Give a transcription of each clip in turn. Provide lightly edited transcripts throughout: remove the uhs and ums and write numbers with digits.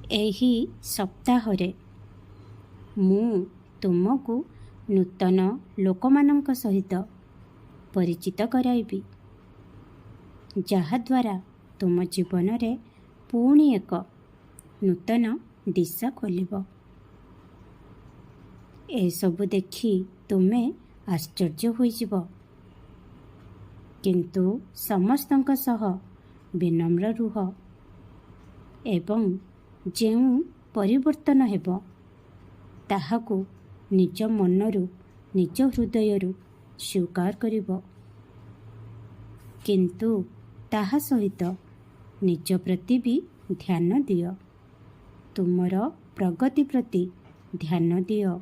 ଏହି ସପ୍ତାହରେ ମୁଁ ତୁମକୁ ନୂତନ ଲୋକମାନଙ୍କ ସହିତ ପରିଚିତ କରାଇବି, ଯାହାଦ୍ୱାରା ତୁମ ଜୀବନରେ ପୁଣି ଏକ ନୂତନ ଦିଶା ଖୋଲିବ। ଏସବୁ ଦେଖି ତୁମେ ଆଶ୍ଚର୍ଯ୍ୟ ହୋଇଯିବ, କିନ୍ତୁ ସମସ୍ତଙ୍କ ସହ ବିନମ୍ର ରୁହ ଏବଂ ଯେଉଁ ପରିବର୍ତ୍ତନ ହେବ ତାହାକୁ ନିଜ ମନରୁ, ନିଜ ହୃଦୟରୁ ସ୍ୱୀକାର କରିବ, କିନ୍ତୁ ତାହା ସହିତ ନିଜ ପ୍ରତି ବି ଧ୍ୟାନ ଦିଅ। ତୁମର ପ୍ରଗତି ପ୍ରତି ଧ୍ୟାନ ଦିଅ।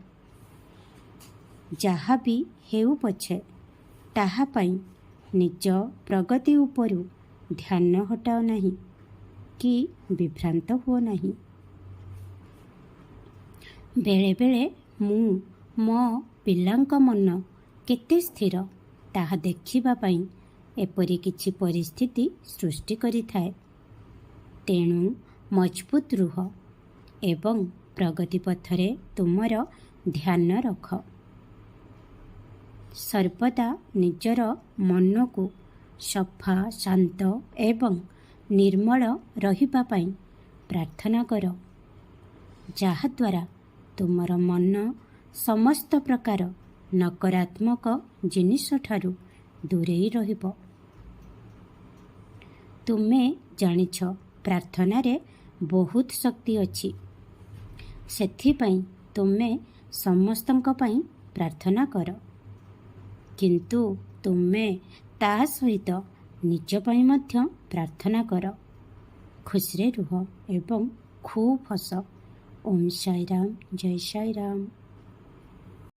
ଯାହା ବି ହେଉ ପଛେ ତାହା ପାଇଁ ନିଜ ପ୍ରଗତି ଉପରୁ ଧ୍ୟାନ ହଟାଅ ନାହିଁ କି ବିଭ୍ରାନ୍ତ ହୁଅ ନାହିଁ। ବେଳେବେଳେ ମୁଁ ମୋ ପିଲାଙ୍କ ମନ କେତେ ସ୍ଥିର ତାହା ଦେଖିବା ପାଇଁ ଏପରି କିଛି ପରିସ୍ଥିତି ସୃଷ୍ଟି କରିଥାଏ। ତେଣୁ ମଜବୁତ ରୁହ ଏବଂ ପ୍ରଗତି ପଥରେ ତୁମର ଧ୍ୟାନ ରଖ। ସର୍ବଦା ନିଜର ମନକୁ ସଫା, ଶାନ୍ତ ଏବଂ ନିର୍ମଳ ରହିବା ପାଇଁ ପ୍ରାର୍ଥନା କର, ଯାହାଦ୍ୱାରା ତୁମର ମନ ସମସ୍ତ ପ୍ରକାର ନକାରାତ୍ମକ ଜିନିଷଠାରୁ ଦୂରେଇ ରହିବ। ତୁମେ ଜାଣିଛ, ପ୍ରାର୍ଥନାରେ ବହୁତ ଶକ୍ତି ଅଛି। ସେଥିପାଇଁ ତୁମେ ସମସ୍ତଙ୍କ ପାଇଁ ପ୍ରାର୍ଥନା କର, କିନ୍ତୁ ତୁମେ ତା ସହିତ ନିଜ ପାଇଁ ମଧ୍ୟ ପ୍ରାର୍ଥନା କର। ଖୁସିରେ ରୁହ ଏବଂ ଖୁବ୍ ହସ। ଓମ୍ ସାଇରାମ, ଜୟ ସାଇରାମ।